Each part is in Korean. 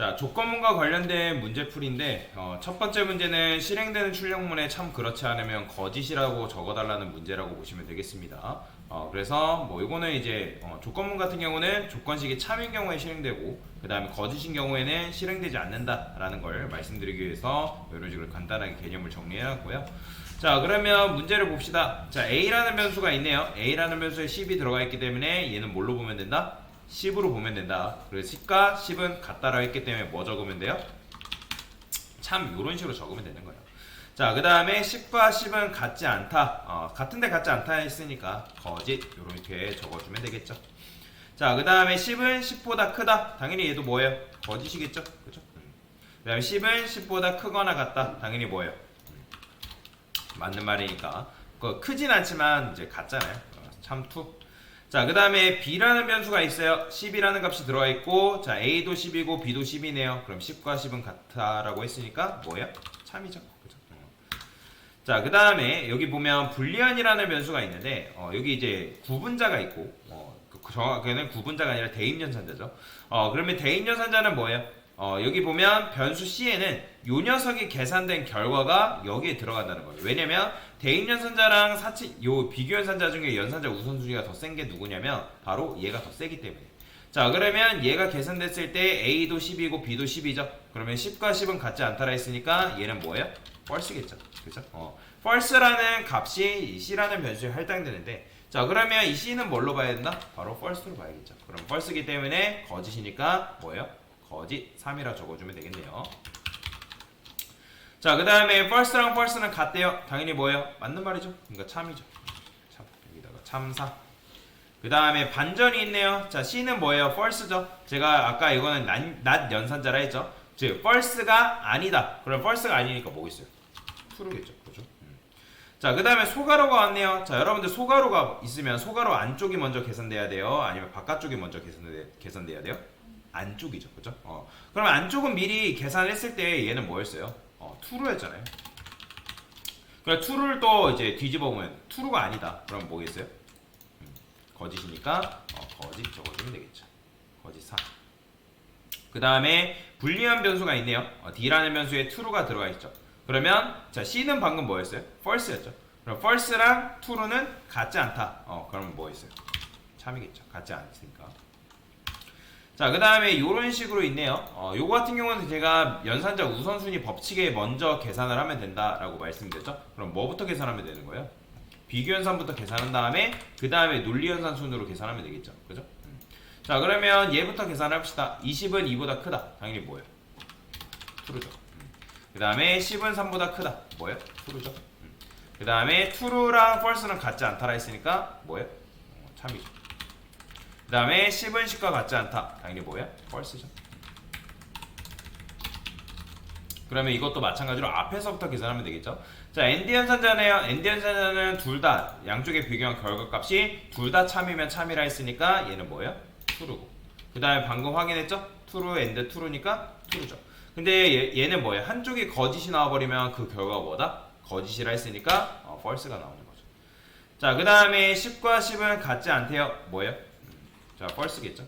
자, 조건문과 관련된 문제풀이인데 첫 번째 문제는 실행되는 출력문에 참 그렇지 않으면 거짓이라고 적어달라는 문제라고 보시면 되겠습니다. 그래서 뭐 이거는 이제 조건문 같은 경우는 조건식이 참인 경우에 실행되고 그 다음에 거짓인 경우에는 실행되지 않는다라는 걸 말씀드리기 위해서 이런 식으로 간단하게 개념을 정리해놨고요. 자, 그러면 문제를 봅시다. 자, A라는 변수가 있네요. A라는 변수에 10이 들어가 있기 때문에 얘는 뭘로 보면 된다? 10으로 보면 된다. 그래서 10과 10은 같다라고 했기 때문에 뭐 적으면 돼요? 참 이런 식으로 적으면 되는 거예요. 자, 그 다음에 10과 10은 같지 않다. 같은데 같지 않다 했으니까 거짓 이렇게 적어주면 되겠죠. 자, 그 다음에 10은 10보다 크다. 당연히 얘도 뭐예요? 거짓이겠죠. 그죠? 그 다음에 10은 10보다 크거나 같다. 당연히 뭐예요? 맞는 말이니까. 크진 않지만 이제 같잖아요. 참 투. 자, 그 다음에 b라는 변수가 있어요. 10이라는 값이 들어가 있고, 자, a도 10이고 b도 10이네요. 그럼 10과 10은 같다라고 했으니까 뭐예요? 참이죠. 그죠? 자, 그 다음에 여기 보면 불리언이라는 변수가 있는데 여기 이제 구분자가 있고 정확하게는 구분자가 아니라 대입연산자죠. 그러면 대입연산자는 뭐예요? 여기 보면 변수 C에는 요 녀석이 계산된 결과가 여기에 들어간다는 거예요. 왜냐면 대입연산자랑 요 비교연산자 중에 연산자 우선순위가 더 센 게 누구냐면 바로 얘가 더 세기 때문에. 자, 그러면 얘가 계산됐을 때 A도 10이고 B도 10이죠. 그러면 10과 10은 같지 않다라 했으니까 얘는 뭐예요? false겠죠. 그죠? false라는 값이 이 C라는 변수에 할당되는데, 자, 그러면 이 C는 뭘로 봐야 된다? 바로 false로 봐야겠죠. 그럼 false이기 때문에 거짓이니까 뭐예요? 거짓 3이라 적어주면 되겠네요. 자, 그 다음에 false랑 false는 같대요. 당연히 뭐예요? 맞는 말이죠. 그러니까 참이죠. 참. 여기다가 참사. 그 다음에 반전이 있네요. 자, C는 뭐예요? false죠. 제가 아까 이거는 not 연산자라 했죠. 즉 false가 아니다. 그럼 false가 아니니까 뭐겠어요? true겠죠. 그렇죠? 자, 그 다음에 소가로가 왔네요. 자, 여러분들 소가로가 있으면 소가로 안쪽이 먼저 계산돼야 돼요? 아니면 바깥쪽이 먼저 계산돼야 돼요? 안쪽이죠. 그죠? 그러면 안쪽은 미리 계산했을 때 얘는 뭐였어요? true였잖아요. 그럼 true를 또 이제 뒤집어 보면 true가 아니다. 그럼 뭐겠어요? 거짓이니까 거짓 적어주면 되겠죠. 거짓 4. 그 다음에 불리한 변수가 있네요. D라는 변수에 true가 들어가 있죠. 그러면 자, C는 방금 뭐였어요? false였죠. 그럼 false랑 true는 같지 않다. 그럼 뭐였어요? 참이겠죠. 같지 않으니까. 자, 그 다음에 이런 식으로 있네요. 요거 같은 경우는 제가 연산자 우선순위 법칙에 먼저 계산을 하면 된다라고 말씀드렸죠. 그럼 뭐부터 계산하면 되는 거예요? 비교연산부터 계산한 다음에 그 다음에 논리연산 순으로 계산하면 되겠죠. 그죠? 자, 그러면 얘부터 계산합시다. 20은 2보다 크다. 당연히 뭐예요? true죠. 그 다음에 10은 3보다 크다. 뭐예요? true죠. 그 다음에 true랑 false는 같지 않다라 했으니까 뭐예요? 참이죠. 그 다음에 10은 10과 같지 않다. 당연히 뭐야? false죠. 그러면 이것도 마찬가지로 앞에서부터 계산하면 되겠죠. 자, ND 연산자네요. ND 연산자는 둘 다 양쪽에 비교한 결과값이 둘 다 참이면 참이라 했으니까 얘는 뭐예요? true고. 그 다음에 방금 확인했죠? true and true니까 true죠. 근데 얘는 뭐예요? 한쪽이 거짓이 나와버리면 그 결과가 뭐다? 거짓이라 했으니까 false가 나오는 거죠. 자, 그 다음에 10과 10은 같지 않대요. 뭐예요? 자, false겠죠.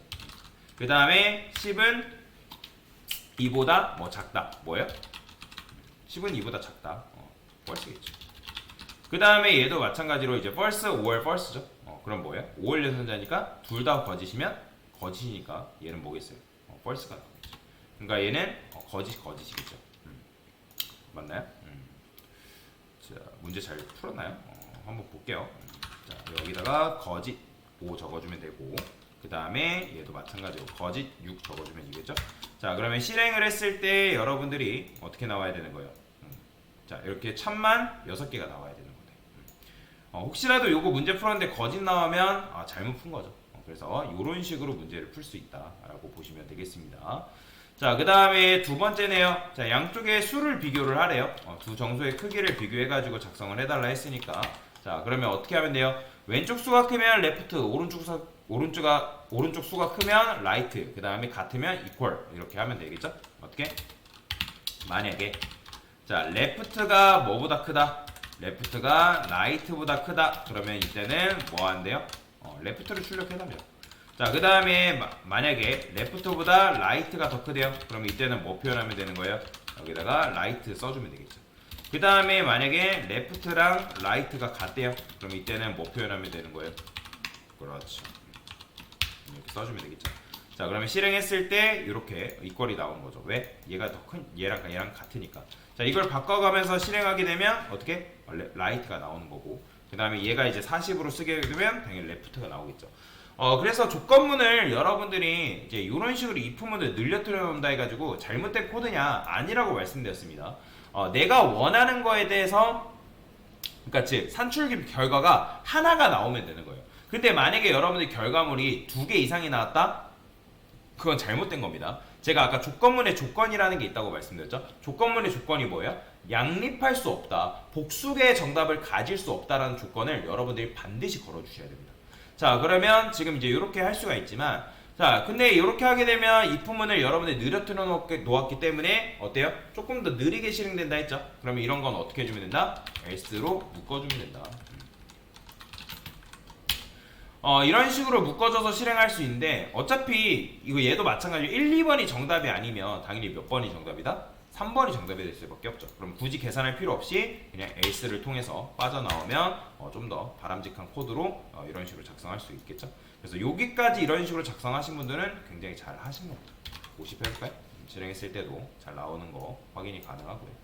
그 다음에 10은 2보다 뭐 작다. 뭐예요? 10은 2보다 작다. false겠죠. 그 다음에 얘도 마찬가지로 이제 false, or false죠. 그럼 뭐예요? or 연산자니까 둘 다 거짓이면 거짓이니까 얘는 뭐겠어요? false가 나오겠죠. 그러니까 얘는 거짓이겠죠. 맞나요? 자, 문제 잘 풀었나요? 한번 볼게요. 자, 여기다가 거짓 5 적어주면 되고, 그 다음에 얘도 마찬가지로 거짓 6 적어주면 되겠죠. 자, 그러면 실행을 했을 때 여러분들이 어떻게 나와야 되는 거예요? 자, 이렇게 참만 6개가 나와야 되는 거네. 혹시라도 요거 문제 풀었는데 거짓 나오면 잘못 푼 거죠. 그래서 이런 식으로 문제를 풀 수 있다라고 보시면 되겠습니다. 자, 그 다음에 두 번째네요. 자, 양쪽의 수를 비교를 하래요. 두 정수의 크기를 비교해가지고 작성을 해달라 했으니까. 자, 그러면 어떻게 하면 돼요? 왼쪽 수가 크면 left, 오른쪽 수가 크면 right, 그 다음에 같으면 equal 이렇게 하면 되겠죠? 어떻게? 만약에 자, left가 뭐보다 크다? left가 right보다 크다. 그러면 이때는 뭐 한대요? left를 출력해달래요. 자, 그 다음에 만약에 left보다 right가 더 크대요. 그럼 이때는 뭐 표현하면 되는 거예요? 여기다가 right 써주면 되겠죠. 그 다음에 만약에 left랑 right가 같대요. 그럼 이때는 뭐 표현하면 되는 거예요? 그렇죠. 이렇게 써주면 되겠죠. 자, 그러면 실행했을 때 이렇게 이퀄이 나오는 거죠. 왜? 얘가 더 큰, 얘랑 같으니까. 자, 이걸 바꿔가면서 실행하게 되면 어떻게? right가 나오는 거고. 그 다음에 얘가 이제 40으로 쓰게 되면 당연히 left가 나오겠죠. 그래서 조건문을 여러분들이 이제 이런 식으로 if문을 늘려뜨려 놓는다 해가지고 잘못된 코드냐? 아니라고 말씀드렸습니다. 내가 원하는 거에 대해서, 그러니까 즉 산출 결과가 하나가 나오면 되는 거예요. 근데 만약에 여러분들 결과물이 2개 이상이 나왔다? 그건 잘못된 겁니다. 제가 아까 조건문의 조건이라는 게 있다고 말씀드렸죠. 조건문의 조건이 뭐예요? 양립할 수 없다, 복수의 정답을 가질 수 없다라는 조건을 여러분들이 반드시 걸어주셔야 됩니다. 자, 그러면 지금 이제 이렇게 할 수가 있지만, 자, 근데 이렇게 하게 되면 if문을 여러분들이 느려뜨려 놓았기 때문에 어때요? 조금 더 느리게 실행된다 했죠? 그러면 이런 건 어떻게 해주면 된다? else로 묶어주면 된다. 이런 식으로 묶어줘서 실행할 수 있는데, 어차피 이거 얘도 마찬가지로 1, 2번이 정답이 아니면 당연히 몇 번이 정답이다? 3번이 정답이 될 수밖에 없죠. 그럼 굳이 계산할 필요 없이 그냥 else를 통해서 빠져나오면 좀 더 바람직한 코드로 이런 식으로 작성할 수 있겠죠. 그래서 여기까지 이런 식으로 작성하신 분들은 굉장히 잘 하신 겁니다. 50 해볼까요? 실행했을 때도 잘 나오는 거 확인이 가능하고요.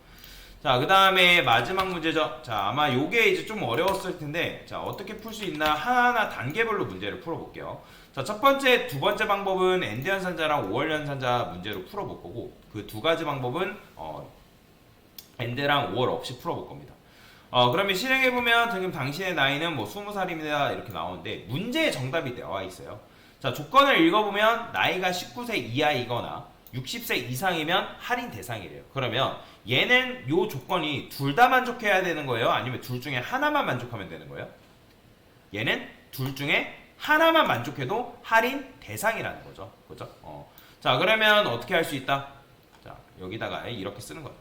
자, 그 다음에 마지막 문제죠. 자, 아마 요게 이제 좀 어려웠을 텐데, 자, 어떻게 풀 수 있나 하나하나 단계별로 문제를 풀어볼게요. 자, 첫 번째, 두 번째 방법은 엔드 연산자랑 5월 연산자 문제로 풀어볼 거고, 그 두 가지 방법은 엔드랑 5월 없이 풀어볼 겁니다. 그러면 실행해보면 지금 당신의 나이는 뭐 20살입니다 이렇게 나오는데 문제의 정답이 나와 있어요. 자, 조건을 읽어보면 나이가 19세 이하이거나 60세 이상이면 할인 대상이래요. 그러면 얘는 요 조건이 둘 다 만족해야 되는 거예요? 아니면 둘 중에 하나만 만족하면 되는 거예요? 얘는 둘 중에 하나만 만족해도 할인 대상이라는 거죠. 그죠? 자, 그러면 어떻게 할 수 있다? 자, 여기다가 이렇게 쓰는 거예요.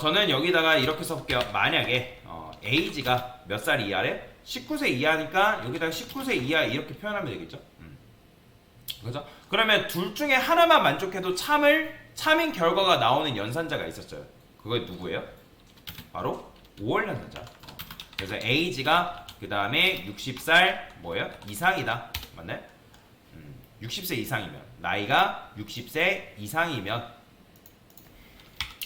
저는 여기다가 이렇게 써볼게요. 만약에 age가 몇 살 이하래? 19세 이하니까 여기다가 19세 이하 이렇게 표현하면 되겠죠? 그죠? 그러면 둘 중에 하나만 만족해도 참인 결과가 나오는 연산자가 있었어요. 그게 누구예요? 바로 5월 연산자. 그래서 age가 그 다음에 60살 뭐예요? 이상이다. 맞나요? 60세 이상이면, 나이가 60세 이상이면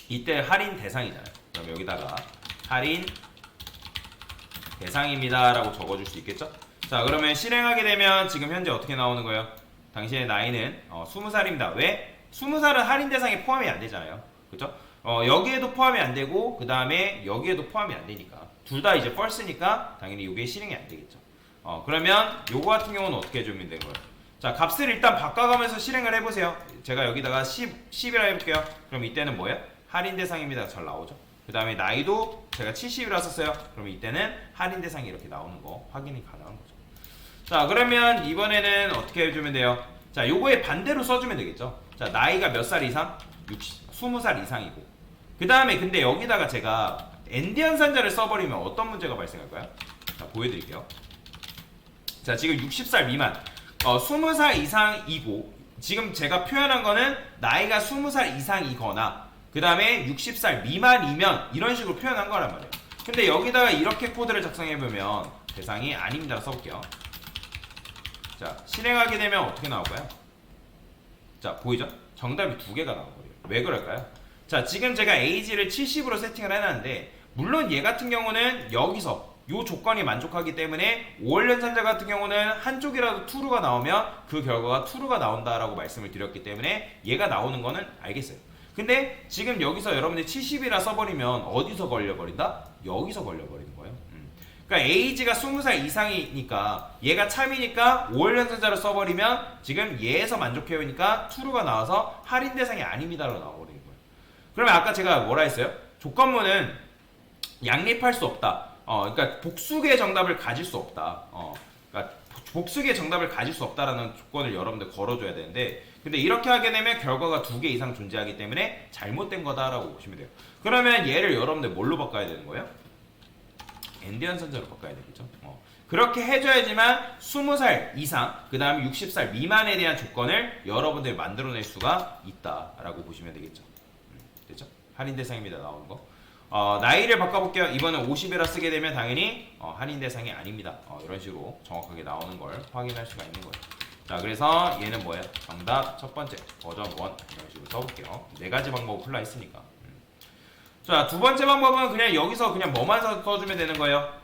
이때 할인 대상이잖아요. 그럼 여기다가 할인 대상입니다 라고 적어줄 수 있겠죠? 자, 그러면 실행하게 되면 지금 현재 어떻게 나오는 거예요? 당신의 나이는 20살입니다. 왜? 20살은 할인 대상에 포함이 안 되잖아요. 그죠? 여기에도 포함이 안 되고 그 다음에 여기에도 포함이 안 되니까 둘 다 이제 false니까 당연히 이게 실행이 안 되겠죠. 그러면 요거 같은 경우는 어떻게 해주면 되는 거예요? 자, 값을 일단 바꿔가면서 실행을 해보세요. 제가 여기다가 10이라 해볼게요. 그럼 이때는 뭐예요? 할인 대상입니다. 잘 나오죠? 그 다음에 나이도 제가 70이라 썼어요. 그럼 이때는 할인 대상이 이렇게 나오는 거 확인이 가능한 거죠. 자, 그러면 이번에는 어떻게 해주면 돼요? 자, 요거에 반대로 써주면 되겠죠. 자, 나이가 몇 살 이상? 20살 이상이고. 그 다음에 근데 여기다가 제가 엔드 연산자를 써버리면 어떤 문제가 발생할까요? 자, 보여드릴게요. 자, 지금 60살 미만 20살 이상이고, 지금 제가 표현한 거는 나이가 20살 이상이거나 그 다음에 60살 미만이면 이런 식으로 표현한 거란 말이에요. 근데 여기다가 이렇게 코드를 작성해보면 대상이 아닙니다 써볼게요. 자, 실행하게 되면 어떻게 나올까요? 자, 보이죠? 정답이 두 개가 나와버려요. 왜 그럴까요? 자, 지금 제가 age를 70으로 세팅을 해놨는데, 물론 얘 같은 경우는 여기서 요 조건이 만족하기 때문에 5월 연산자 같은 경우는 한쪽이라도 true가 나오면 그 결과가 true가 나온다라고 말씀을 드렸기 때문에 얘가 나오는 거는 알겠어요. 근데 지금 여기서 여러분들이 70이라 써버리면 어디서 걸려버린다? 여기서 걸려버리는 거예요. 그러니까 age가 20살 이상이니까 얘가 참이니까 5월 연산자로 써버리면 지금 얘에서 만족해오니까 true가 나와서 할인 대상이 아닙니다로 나와버리는 거예요. 그러면 아까 제가 뭐라 했어요? 조건문은 양립할 수 없다. 그러니까 복수의 정답을 가질 수 없다. 그러니까 복수의 정답을 가질 수 없다라는 조건을 여러분들 걸어줘야 되는데, 근데 이렇게 하게 되면 결과가 2개 이상 존재하기 때문에 잘못된 거다라고 보시면 돼요. 그러면 얘를 여러분들 뭘로 바꿔야 되는 거예요? 엔드 연산자로 바꿔야 되겠죠. 그렇게 해줘야지만 20살 이상, 그 다음에 60살 미만에 대한 조건을 여러분들이 만들어낼 수가 있다라고 보시면 되겠죠. 됐죠? 할인 대상입니다. 나오는 거. 나이를 바꿔볼게요. 이번엔 50이라 쓰게 되면 당연히 할인 대상이 아닙니다. 이런 식으로 정확하게 나오는 걸 확인할 수가 있는 거예요. 자, 그래서 얘는 뭐예요? 정답 첫 번째 버전 1 이런 식으로 써볼게요. 네 가지 방법 풀라했으니까. 자, 두 번째 방법은 그냥 여기서 그냥 뭐만 써주면 되는 거예요.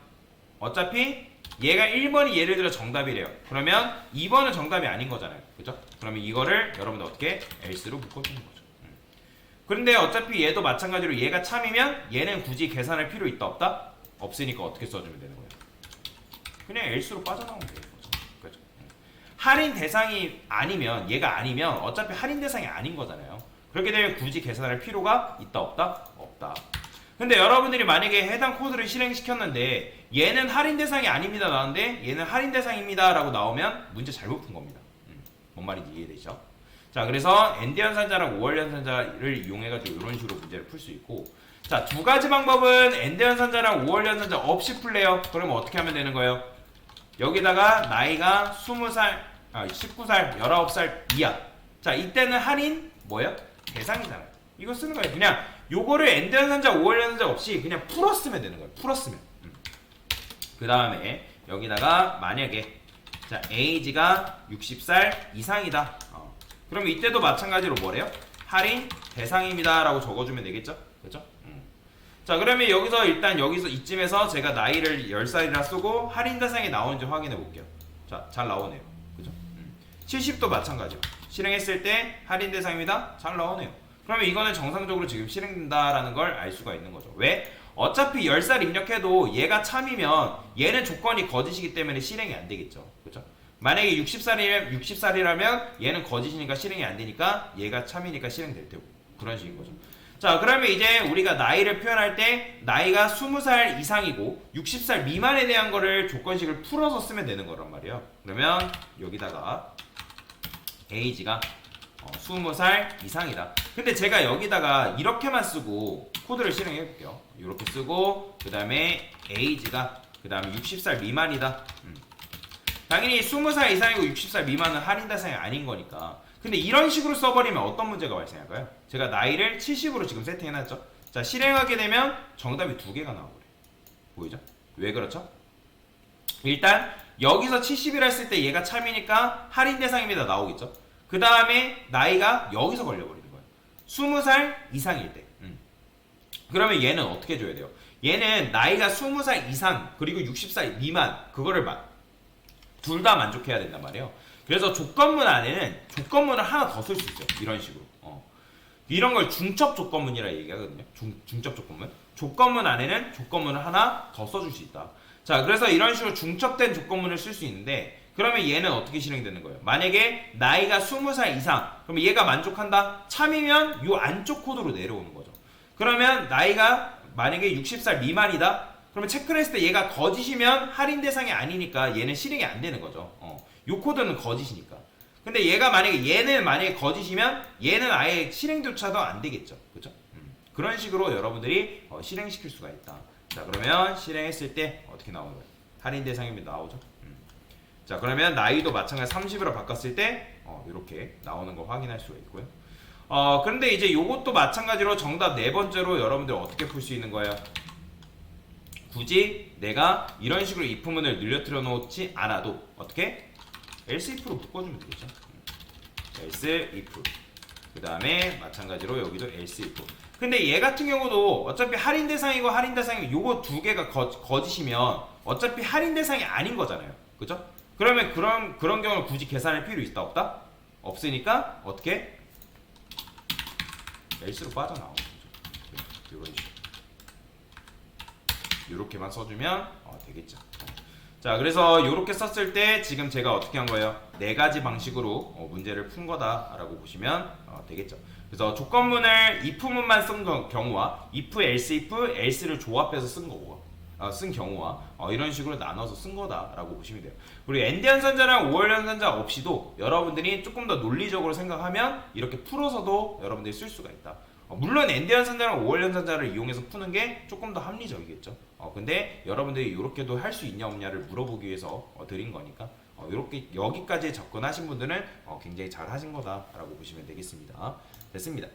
어차피 얘가 1번이 예를 들어 정답이래요. 그러면 2번은 정답이 아닌 거잖아요. 그죠? 그러면 이거를 여러분들 어떻게 else로 묶어주는 거죠. 그런데 어차피 얘도 마찬가지로 얘가 참이면 얘는 굳이 계산할 필요 있다 없다? 없으니까 어떻게 써주면 되는 거예요? 그냥 else로 빠져나오면 되는 거죠. 그죠? 할인 대상이 아니면 얘가 아니면 어차피 할인 대상이 아닌 거잖아요. 그렇게 되면 굳이 계산할 필요가 있다 없다? 없다. 근데 여러분들이 만약에 해당 코드를 실행시켰는데 얘는 할인 대상이 아닙니다 나왔는데 얘는 할인 대상입니다 라고 나오면 문제 잘못 푼 겁니다. 뭔 말인지 이해되죠? 자, 그래서 엔드 연산자랑 5월 연산자를 이용해가지고 이런 식으로 문제를 풀 수 있고, 자, 두 가지 방법은 엔드 연산자랑 5월 연산자 없이 풀래요. 그러면 어떻게 하면 되는 거예요? 여기다가 나이가 20살, 19살, 19살 이하. 자, 이때는 할인 뭐예요? 대상이잖아요. 이거 쓰는 거예요. 그냥 요거를 엔드 연산자, 5월 연산자 없이 그냥 풀었으면 되는 거예요. 풀었으면. 그 다음에 여기다가 만약에 자, 에이지가 60살 이상이다. 그럼 이때도 마찬가지로 뭐래요? 할인 대상입니다 라고 적어주면 되겠죠? 그죠? 자, 그러면 여기서 일단 여기서 이쯤에서 제가 나이를 10살이라 쓰고 할인 대상이 나오는지 확인해 볼게요. 자, 잘 나오네요. 그죠? 70도 마찬가지로 실행했을 때 할인 대상입니다. 잘 나오네요. 그러면 이거는 정상적으로 지금 실행된다라는 걸 알 수가 있는 거죠. 왜? 어차피 10살 입력해도 얘가 참이면 얘는 조건이 거짓이기 때문에 실행이 안 되겠죠. 그죠? 만약에 60살이라면 얘는 거짓이니까 실행이 안 되니까 얘가 참이니까 실행될 테고. 그런 식인 거죠. 자, 그러면 이제 우리가 나이를 표현할 때 나이가 20살 이상이고 60살 미만에 대한 거를 조건식을 풀어서 쓰면 되는 거란 말이에요. 그러면 여기다가 에이지가 20살 이상이다. 근데 제가 여기다가 이렇게만 쓰고 코드를 실행해 볼게요. 이렇게 쓰고 그 다음에 에이지가 그 다음에 60살 미만이다. 당연히 20살 이상이고 60살 미만은 할인 대상이 아닌 거니까. 근데 이런 식으로 써버리면 어떤 문제가 발생할까요? 제가 나이를 70으로 지금 세팅해놨죠. 자, 실행하게 되면 정답이 두 개가 나오고 그래요. 보이죠? 왜 그렇죠? 일단 여기서 70이라 했을 때 얘가 참이니까 할인 대상입니다 나오겠죠. 그 다음에 나이가 여기서 걸려버리는 거예요. 20살 이상일 때. 그러면 얘는 어떻게 줘야 돼요? 얘는 나이가 20살 이상 그리고 60살 미만 그거를 둘 다 만족해야 된단 말이에요. 그래서 조건문 안에는 조건문을 하나 더 쓸 수 있어요. 이런 식으로. 이런 걸 중첩 조건문이라 얘기하거든요. 중첩 조건문. 조건문 안에는 조건문을 하나 더 써줄 수 있다. 자, 그래서 이런 식으로 중첩된 조건문을 쓸 수 있는데 그러면 얘는 어떻게 실행되는 거예요? 만약에 나이가 20살 이상 그러면 얘가 만족한다? 참이면 요 안쪽 코드로 내려오는 거죠. 그러면 나이가 만약에 60살 미만이다? 그러면 체크를 했을 때 얘가 거짓이면 할인 대상이 아니니까 얘는 실행이 안 되는 거죠. 요 코드는 거짓이니까. 근데 얘가 만약에 거짓이면 얘는 아예 실행조차도 안 되겠죠. 그죠? 그런 식으로 여러분들이 실행시킬 수가 있다. 자, 그러면 실행했을 때 어떻게 나오는 거예요? 할인 대상입니다. 나오죠? 자, 그러면 나이도 마찬가지 30으로 바꿨을 때 이렇게 나오는 거 확인할 수가 있고요. 그런데 이제 요것도 마찬가지로 정답 네 번째로 여러분들 어떻게 풀 수 있는 거예요? 굳이 내가 이런 식으로 if문을 늘려뜨려 놓지 않아도 어떻게? else if로 묶어주면 되겠죠. else if 그 다음에 마찬가지로 여기도 else if. 근데 얘 같은 경우도 어차피 할인 대상이고 할인 대상이고 요거 두 개가 거짓이면 어차피 할인 대상이 아닌 거잖아요. 그죠? 그러면 그런 경우는 굳이 계산할 필요 있다 없다? 없으니까 어떻게? else로 빠져나오는 거죠. 이런 식으로. 이렇게만 써주면 되겠죠. 자, 그래서 이렇게 썼을 때 지금 제가 어떻게 한 거예요? 네 가지 방식으로 문제를 푼 거다라고 보시면 되겠죠. 그래서 조건문을 if문만 쓴 경우와 if, else, if, else를 조합해서 쓴 경우와 이런 식으로 나눠서 쓴 거다라고 보시면 돼요. 그리고 엔드 연산자랑 5월 연산자 없이도 여러분들이 조금 더 논리적으로 생각하면 이렇게 풀어서도 여러분들이 쓸 수가 있다. 물론 엔드 연산자랑 5월 연산자를 이용해서 푸는 게 조금 더 합리적이겠죠. 근데 여러분들이 이렇게도 할 수 있냐 없냐를 물어보기 위해서 드린 거니까 이렇게 여기까지 접근하신 분들은 굉장히 잘 하신 거다라고 보시면 되겠습니다. 됐습니다.